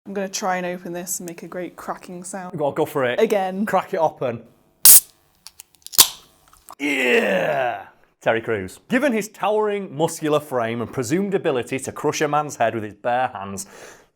I'm going to try and open this and make a great cracking sound. Go for it. Again. Crack it open. Yeah! Terry Crews. Given his towering, muscular frame and presumed ability to crush a man's head with his bare hands,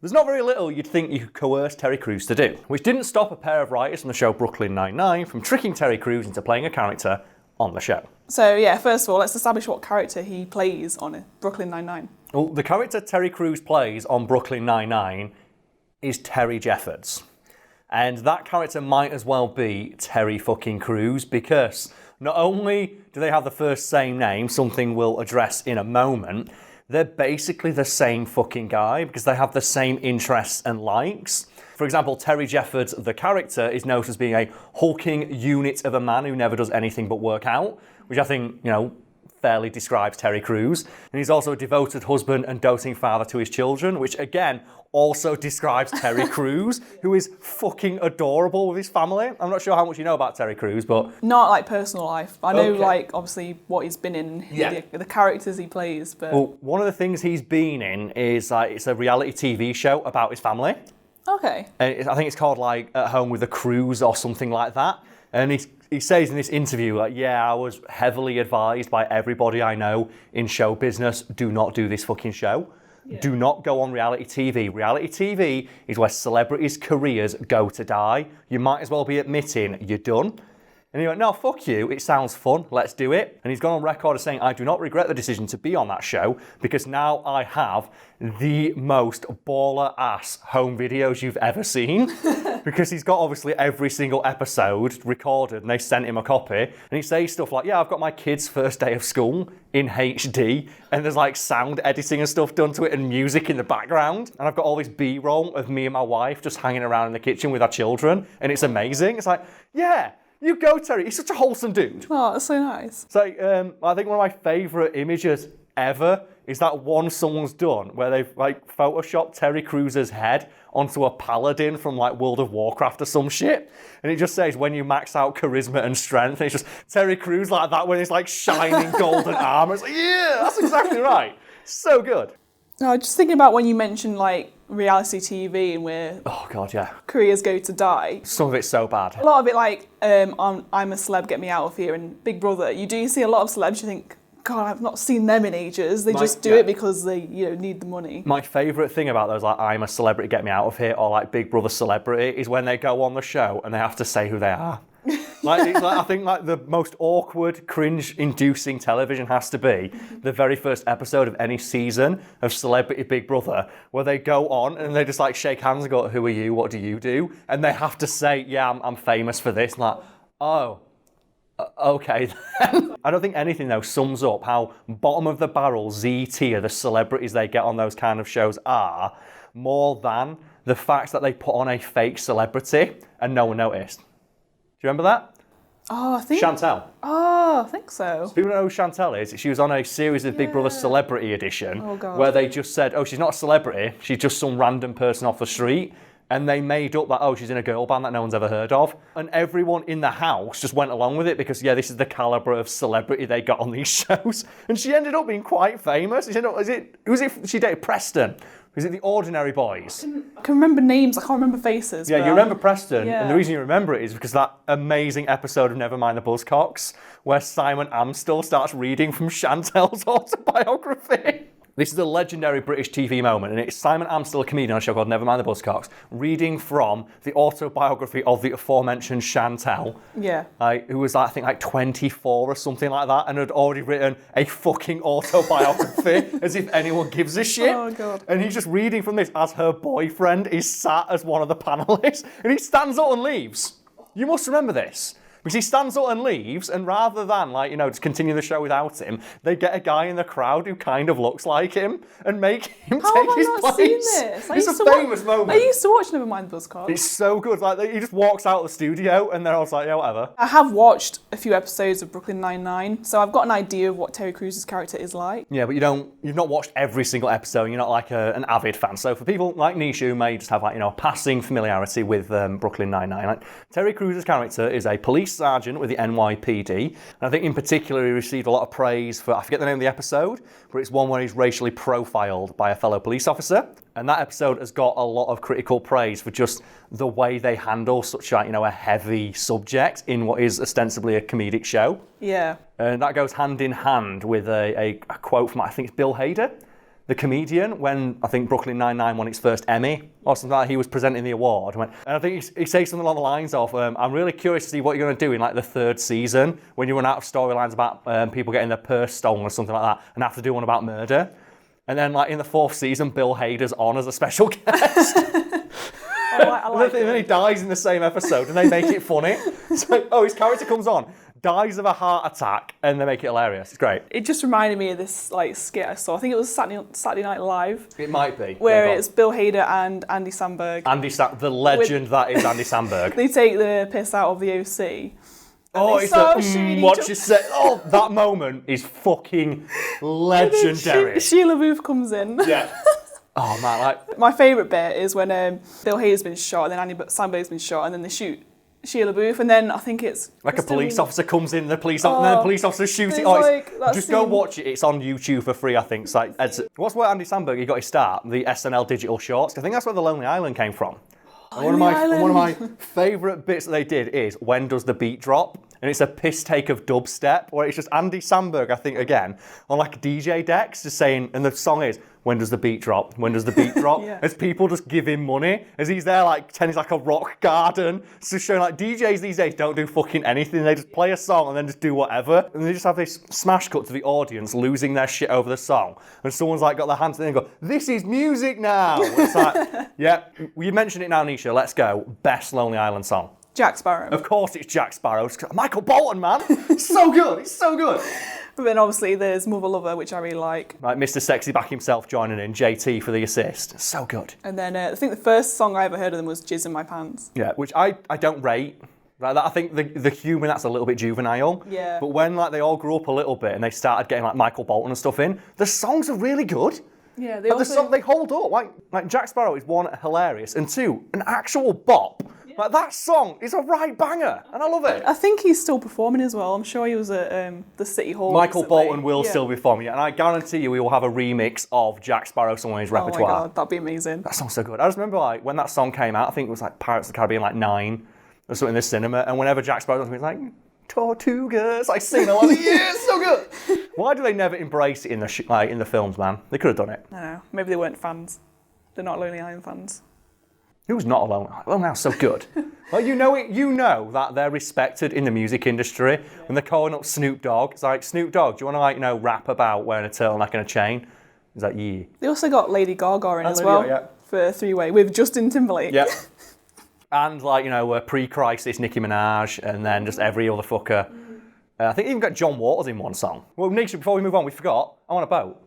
there's not very little you'd think you could coerce Terry Crews to do, which didn't stop a pair of writers from the show Brooklyn Nine-Nine from tricking Terry Crews into playing a character on the show. So yeah, first of all, let's establish what character he plays on Brooklyn Nine-Nine. Well, the character Terry Crews plays on Brooklyn Nine-Nine is Terry Jeffords. And that character might as well be Terry fucking Crews, because not only do they have the first same name, something we'll address in a moment, they're basically the same fucking guy because they have the same interests and likes. For example, Terry Jeffords, the character, is known as being a hulking unit of a man who never does anything but work out, which I think, fairly describes Terry Crews. And he's also a devoted husband and doting father to his children, which again also describes Terry Crews, who is fucking adorable with his family. I'm not sure how much you know about Terry Crews, but... Not like personal life. I know obviously what he's been in, the characters he plays, but... Well, one of the things he's been in is it's a reality TV show about his family. Okay. And I think it's called At Home with the Crews or something like that. And he says in this interview, I was heavily advised by everybody I know in show business, do not do this fucking show. Yeah. Do not go on reality TV. Reality TV is where celebrities' careers go to die. You might as well be admitting you're done. And he went, no, fuck you, it sounds fun, let's do it. And he's gone on record as saying, I do not regret the decision to be on that show because now I have the most baller-ass home videos you've ever seen. Because he's got obviously every single episode recorded and they sent him a copy. And he says stuff like, I've got my kid's first day of school in HD and there's sound editing and stuff done to it and music in the background. And I've got all this B-roll of me and my wife just hanging around in the kitchen with our children and it's amazing. It's you go, Terry. He's such a wholesome dude. Oh, that's so nice. So I think one of my favourite images ever is that one someone's done where they've photoshopped Terry Crews' head onto a paladin from World of Warcraft or some shit. And it just says, when you max out charisma and strength, and it's just Terry Crews like that when it's shining golden armour. It's yeah, that's exactly right. So good. Just thinking about when you mentioned reality TV and where careers go to die. Some of it's so bad. A lot of it I'm a celeb, get me out of here, and Big Brother. You do see a lot of celebs, you think, God, I've not seen them in ages. They just do it because they need the money. My favourite thing about those I'm a celebrity, get me out of here, or Big Brother celebrity, is when they go on the show and they have to say who they are. I think the most awkward, cringe-inducing television has to be the very first episode of any season of Celebrity Big Brother, where they go on and they just shake hands and go, who are you, what do you do? And they have to say, I'm famous for this. Okay then. I don't think anything though sums up how bottom of the barrel Z tier the celebrities they get on those kind of shows are, more than the fact that they put on a fake celebrity and no one noticed. Do you remember that? Oh, I think... Chantel. Oh, I think so. People know who Chantel is. She was on a series of Big Brother Celebrity Edition where they just said, she's not a celebrity, she's just some random person off the street. And they made up that, she's in a girl band that no one's ever heard of. And everyone in the house just went along with it because, this is the calibre of celebrity they got on these shows. And she ended up being quite famous. She dated Preston? Was it the Ordinary Boys? I can remember names, I can't remember faces. Yeah, you remember Preston, and the reason you remember it is because that amazing episode of Nevermind the Buzzcocks, where Simon Amstell starts reading from Chantel's autobiography. This is a legendary British TV moment, and it's Simon Amstell, a comedian on a show called Nevermind the Buzzcocks, reading from the autobiography of the aforementioned Chantel, who was, I think, 24 or something like that, and had already written a fucking autobiography, as if anyone gives a shit. Oh, God. And he's just reading from this as her boyfriend is sat as one of the panellists, and he stands up and leaves. You must remember this. Because he stands up and leaves, and rather than, just continue the show without him, they get a guy in the crowd who kind of looks like him and make him take his place. How have I not seen this? It's a famous moment. I used to watch Nevermind the Buzzcocks. It's so good. He just walks out of the studio, and they're all yeah, whatever. I have watched a few episodes of Brooklyn Nine-Nine, so I've got an idea of what Terry Crews' character is like. Yeah, but you've not watched every single episode, and you're not an avid fan. So for people like Nisha who may just have a passing familiarity with Brooklyn Nine-Nine, Terry Crews' character is a police sergeant with the NYPD. And I think in particular he received a lot of praise for, I forget the name of the episode, but it's one where he's racially profiled by a fellow police officer. And that episode has got a lot of critical praise for just the way they handle such a heavy subject in what is ostensibly a comedic show. Yeah. And that goes hand in hand with a quote from, I think it's Bill Hader, the comedian, when I think Brooklyn Nine-Nine won its first Emmy or something like that. He was presenting the award. And I think he says something along the lines of, I'm really curious to see what you're going to do in like the third season when you run out of storylines about people getting their purse stolen or something like that and have to do one about murder. And then like in the fourth season, Bill Hader's on as a special guest. I like and then he dies in the same episode and they make it funny. It's like, his character comes on, dies of a heart attack, and they make it hilarious. It's great. It just reminded me of this like skit I saw. I think it was Saturday Night Live. It might be. Where it's Bill Hader and Andy Samberg. The legend that is Andy Samberg. They take the piss out of the OC. Oh, it's what you said. Oh, that moment is fucking legendary. Sheila Booth comes in. Yeah. Oh man, like my favourite bit is when Bill Hader's been shot, and then Andy Samberg's been shot, and then they shoot Sheila Booth, and then I think it's like a police officer comes in, and the police officer shoots it. Just go watch it. It's on YouTube for free. I think. It's like what's where Andy Samberg he got his start? The SNL digital shorts. I think that's where the Lonely Island came from. One of my favourite bits that they did is when does the beat drop? And it's a piss take of dubstep, where it's just Andy Samberg, I think, again, on like DJ decks, just saying, and the song is, when does the beat drop? When does the beat drop? Yeah. As people just give him money, as he's there like tending like a rock garden. It's just showing like DJs these days don't do fucking anything. They just play a song and then just do whatever. And they just have this smash cut to the audience losing their shit over the song. And someone's like got their hands in and go, this is music now. And it's like, yeah, you mentioned it now, Nisha, let's go. Best Lonely Island song. Jack Sparrow. Of course it's Jack Sparrow. It's Michael Bolton, man. It's so good. It's so good. But then obviously there's Mother Lover, which I really like. Like Mr. Sexy back himself joining in, JT for the assist. So good. And then I think the first song I ever heard of them was Jizz in My Pants. Yeah, which I don't rate. Like that, I think the humour, that's a little bit juvenile. Yeah. But when like they all grew up a little bit and they started getting like Michael Bolton and stuff in, the songs are really good. Yeah, they hold up. Like Jack Sparrow is one, hilarious, and two, an actual bop. Like that song is a right banger, and I love it. I think he's still performing as well. I'm sure he was at the City Hall. Michael recently. Bolton will still be performing, and I guarantee you, we will have a remix of Jack Sparrow somewhere in his repertoire. Oh my god, that'd be amazing. That song's so good. I just remember like when that song came out. I think it was like Pirates of the Caribbean, like 9 or something in the cinema, and whenever Jack Sparrow was like Tortugas, like singing, I was like, yeah, it's so good. Why do they never embrace it in the films, man? They could have done it. I don't know. Maybe they weren't fans. They're not Lonely Island fans. Who's not alone? Well, now so good. Well, you know that they're respected in the music industry. When they're calling up Snoop Dogg, it's like, Snoop Dogg, do you want to rap about wearing a turtleneck and a chain? He's like, yeah. They also got Lady Gaga in as well for a three-way with Justin Timberlake. Yeah. And pre-crisis Nicki Minaj, and then just every other fucker. I think even got John Waters in one song. Well, Nisha, before we move on, we forgot. I want a boat.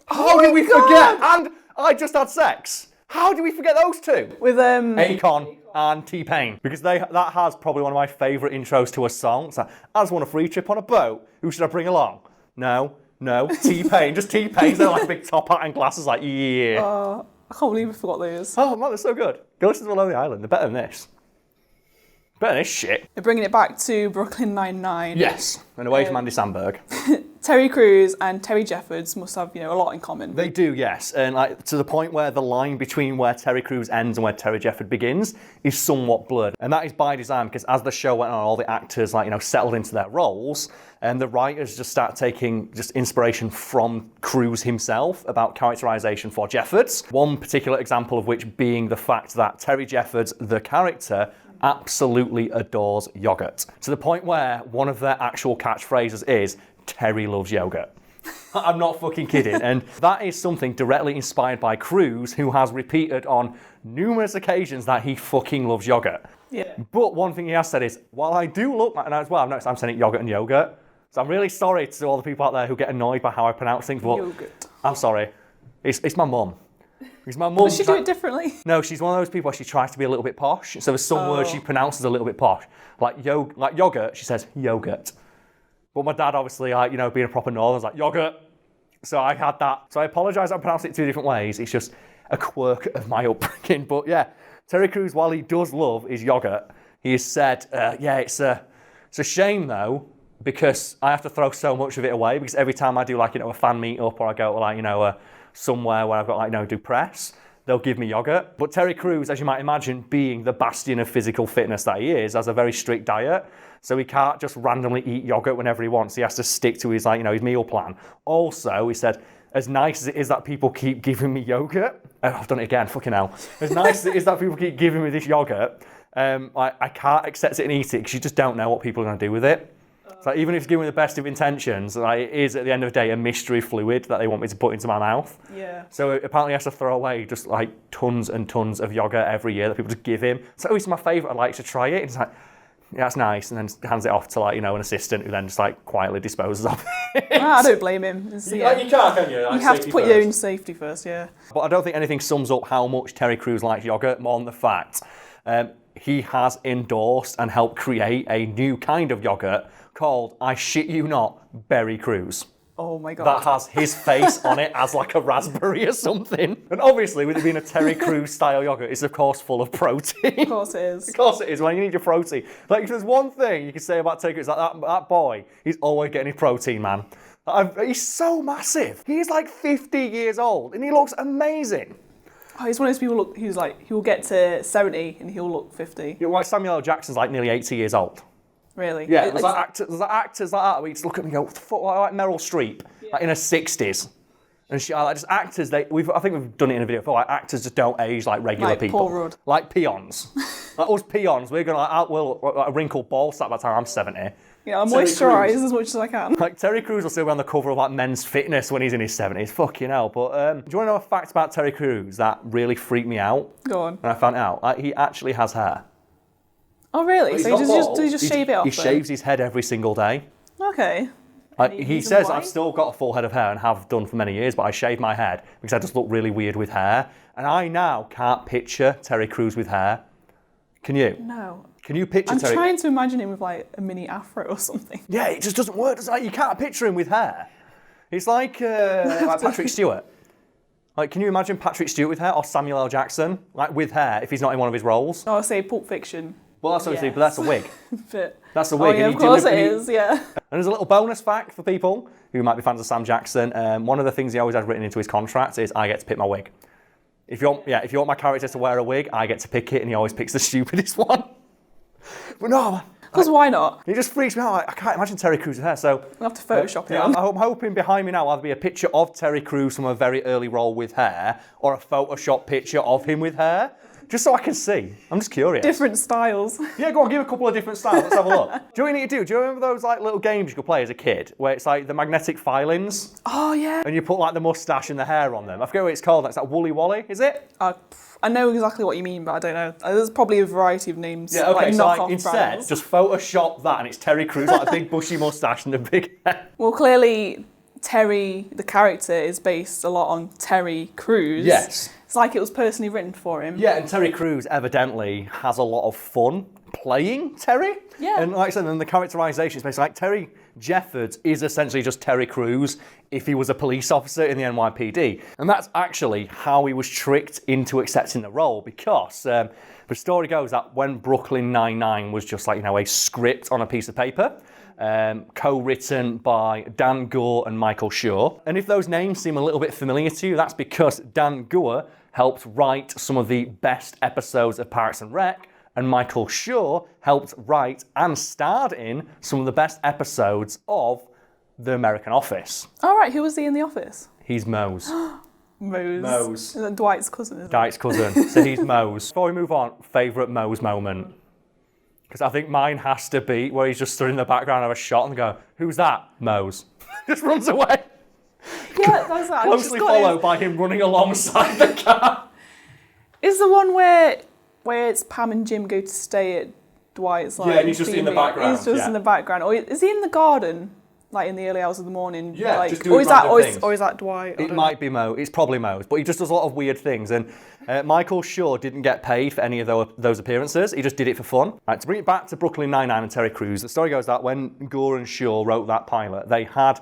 How did we forget? And I Just Had Sex. How do we forget those two? With Akon and T-Pain. Because that has probably one of my favourite intros to a song. It's like, I just want a free trip on a boat. Who should I bring along? No. T-Pain. Just T-Pain's there like a big top hat and glasses like, yeah. I can't believe I forgot those. Oh man, they're so good. Go listen to Lonely Island. They're better than this. Better than this shit. They're bringing it back to Brooklyn Nine-Nine. Yes. And away from Andy Samberg. Terry Crews and Terry Jeffords must have, a lot in common. They do, yes. And to the point where the line between where Terry Crews ends and where Terry Jeffords begins is somewhat blurred. And that is by design, because as the show went on, all the actors settled into their roles, and the writers just start taking just inspiration from Crews himself about characterization for Jeffords. One particular example of which being the fact that Terry Jeffords, the character, absolutely adores yogurt. To the point where one of their actual catchphrases is, Terry loves yogurt. I'm not fucking kidding. And that is something directly inspired by Crews, who has repeated on numerous occasions that he fucking loves yogurt. Yeah. But one thing he has said is, while I do look, and as well, I've noticed I'm saying yogurt and yogurt. So I'm really sorry to all the people out there who get annoyed by how I pronounce things, but yogurt. I'm sorry. It's my mum. Because my mum. Does she do it differently? No, she's one of those people where she tries to be a little bit posh. So there's some words she pronounces a little bit posh. Like yogurt, she says yogurt. But my dad, obviously, being a proper northern, was like, yogurt. So I had that. So I apologise, I pronounced it two different ways. It's just a quirk of my upbringing. But yeah, Terry Crews, while he does love his yogurt, he has said, It's a shame though, because I have to throw so much of it away, because every time I do like, a fan meet-up or I go to like, somewhere where I've got like, do press, they'll give me yogurt. But Terry Crews, as you might imagine, being the bastion of physical fitness that he is, has a very strict diet. So he can't just randomly eat yogurt whenever he wants. He has to stick to his his meal plan. Also, he said, as nice as it is that people keep giving me yogurt, I've done it again, fucking hell. As nice as it is that people keep giving me this yogurt, I can't accept it and eat it because you just don't know what people are going to do with it. So even if it's given the best of intentions, it is at the end of the day a mystery fluid that they want me to put into my mouth. Yeah. So apparently he has to throw away just like tons and tons of yogurt every year that people just give him. So it's my favourite. I'd like to try it. It's like, yeah, that's nice, and then hands it off to an assistant who then just quietly disposes of it. I don't blame him. You can't, can you? You have to put your own safety first, yeah. But I don't think anything sums up how much Terry Crews likes yogurt more than the fact he has endorsed and helped create a new kind of yogurt called, I shit you not, Berry Crews. Oh my God. That has his face on it as like a raspberry or something. And obviously, with it being a Terry Crews style yogurt, it's of course full of protein. Of course it is. Of course it is, when you need your protein. Like, if there's one thing you can say about Terry Crews, like that boy, he's always getting his protein, man. He's so massive. He's like 50 years old and he looks amazing. Oh, he's one of those people who's like, he'll get to 70 and he'll look 50. Like Samuel L. Jackson's like nearly 80 years old. Really? Yeah, there's actors like that where you just look at them and go, what the fuck, like Meryl Streep, like in her 60s. And just actors, I think we've done it in a video before, like actors just don't age like regular people. Paul Rudd. Like peons. Like us peons, we're going to a wrinkled ball sack by the time I'm 70. Yeah, I'll moisturise as much as I can. Like Terry Crews will still be on the cover of like Men's Fitness when he's in his 70s. Fucking hell. But do you want to know a fact about Terry Crews that really freaked me out? Go on. When I found out, he actually has hair. Oh really? So he just shave it off? He shaves his head every single day. Okay. He says, I've still got a full head of hair and have done for many years, but I shave my head because I just look really weird with hair. And I now can't picture Terry Crews with hair. Can you? No. Can you picture I'm Terry? trying to imagine him with like a mini afro or something. Yeah, it just doesn't work. You can't picture him with hair. It's like Patrick Stewart. Like, can you imagine Patrick Stewart with hair or Samuel L. Jackson, like with hair, if he's not in one of his roles? Oh, I'll say Pulp Fiction. Well, that's obviously, but that's a wig. But, that's a wig. Oh, yeah, of course it is, yeah. And there's a little bonus fact for people who might be fans of Sam Jackson. One of the things he always has written into his contract is, I get to pick my wig. If you want my character to wear a wig, I get to pick it, and he always picks the stupidest one. But no, man. Because why not? It just freaks me out. I can't imagine Terry Crews with hair. So I'll have to Photoshop it. I'm hoping behind me now will either be a picture of Terry Crews from a very early role with hair, or a Photoshop picture of him with hair. Just so I can see. I'm just curious. Different styles. Yeah, go on, give a couple of different styles. Let's have a look. Do you know what you need to do? Do you remember those like little games you could play as a kid, where it's like the magnetic filings? Oh, yeah. And you put like the moustache and the hair on them. I forget what it's called. It's like Woolly Wally, is it? I know exactly what you mean, but I don't know. There's probably a variety of names. Yeah, okay, like so knockoff instead, brands. just Photoshop that and it's Terry Crews, like a big bushy moustache and a big hair. Well, clearly, Terry, the character, is based a lot on Terry Crews. Yes. It's like it was personally written for him. Yeah, and Terry Crews evidently has a lot of fun playing Terry. Yeah. And like I said, then the characterisation is basically like Terry Jeffords is essentially just Terry Crews if he was a police officer in the NYPD. And that's actually how he was tricked into accepting the role, because the story goes that when Brooklyn Nine-Nine was just like, a script on a piece of paper, co-written by Dan Gore and Michael Schur. And if those names seem a little bit familiar to you, that's because Dan Gore helped write some of the best episodes of Parks and Rec, and Michael Schur helped write and starred in some of the best episodes of The American Office. All right, who was he in The Office? He's Mose. Mose. Is that Dwight's cousin, isn't it? Dwight's cousin. So he's Mose. Before we move on, favourite Mose moment? Because I think mine has to be where he's just stood in the background of a shot and go, who's that? Mose. Just runs away. Yeah, that's that. Closely followed by him running alongside the car. Is the one where it's Pam and Jim go to stay at Dwight's like... Yeah, and he's just in the background. He's just in the background. Or is he in the garden, like in the early hours of the morning? Yeah, like, just doing or is that Dwight? It might be Mo. It's probably Mo's, but he just does a lot of weird things. And Michael Schur didn't get paid for any of those appearances. He just did it for fun. Right, to bring it back to Brooklyn Nine-Nine and Terry Crews, the story goes that when Gore and Schur wrote that pilot, they had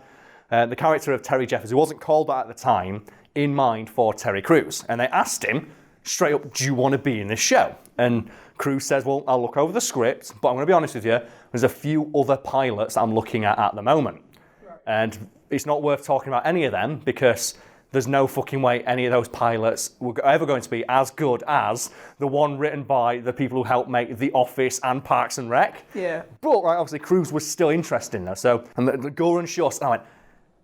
the character of Terry Jeffords, who wasn't called that at the time, in mind for Terry Crews. And they asked him straight up, do you want to be in this show? And Cruz says, well, I'll look over the script, but I'm going to be honest with you, there's a few other pilots that I'm looking at the moment. Right. And it's not worth talking about any of them because there's no fucking way any of those pilots were ever going to be as good as the one written by the people who helped make The Office and Parks and Rec. Yeah. But obviously Cruz was still interested in her. So, and the Gore and Schuss, I went,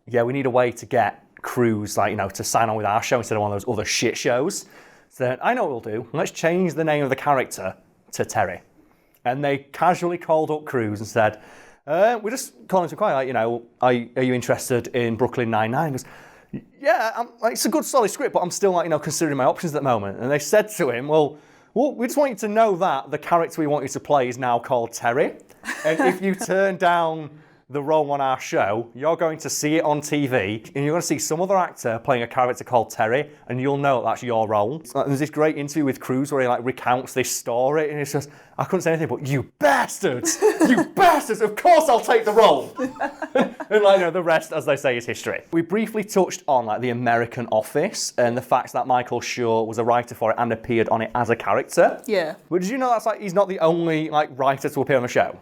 yeah, we need a way to get Cruz, to sign on with our show instead of one of those other shit shows. So I know what we'll do. Let's change the name of the character to Terry. And they casually called up Cruz and said, we're just calling to inquire, are you interested in Brooklyn Nine-Nine? He goes, yeah, it's a good solid script, but I'm still considering my options at the moment. And they said to him, well, we just want you to know that the character we want you to play is now called Terry. And if you turn down the role on our show, you're going to see it on TV, and you're going to see some other actor playing a character called Terry, and you'll know that's your role. There's this great interview with Cruz where he recounts this story, and it's just, I couldn't say anything but, you bastards! You bastards! Of course I'll take the role! And the rest, as they say, is history. We briefly touched on the American Office and the fact that Michael Schur was a writer for it and appeared on it as a character. Yeah. But did you know that's he's not the only writer to appear on the show?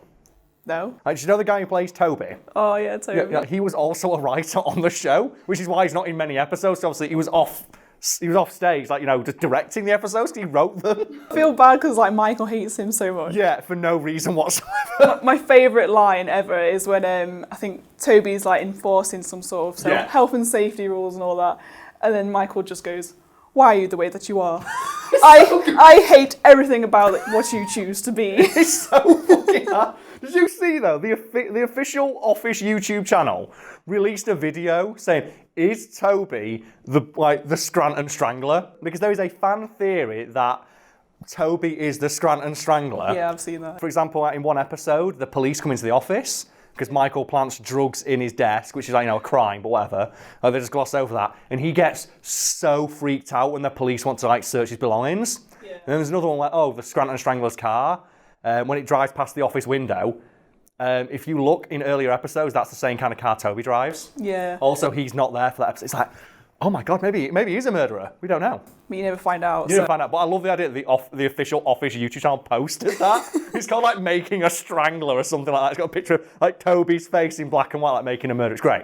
No. Did you know the guy who plays Toby? Oh, yeah, Toby. Yeah, he was also a writer on the show, which is why he's not in many episodes. So obviously, he was off stage, just directing the episodes because he wrote them. I feel bad because, Michael hates him so much. Yeah, for no reason whatsoever. My favourite line ever is when I think Toby's, enforcing some sort of health and safety rules and all that. And then Michael just goes, why are you the way that you are? I hate everything about what you choose to be. It's so fucking hard. Did you see, though, the official Office YouTube channel released a video saying, is Toby the Scranton Strangler? Because there is a fan theory that Toby is the Scranton Strangler. Yeah, I've seen that. For example, in one episode, the police come into the office because Michael plants drugs in his desk, which is a crime, but whatever. They just gloss over that. And he gets so freaked out when the police want to search his belongings. Yeah. And then there's another one the Scranton Strangler's car. When it drives past the office window, if you look in earlier episodes, that's the same kind of car Toby drives. Yeah. Also, he's not there for that episode. It's oh my God, maybe he's a murderer. We don't know. But you never find out. You never find out. But I love the idea that the official Office YouTube channel posted that. It's called Making a Strangler or something like that. It's got a picture of Toby's face in black and white, making a murder. It's great.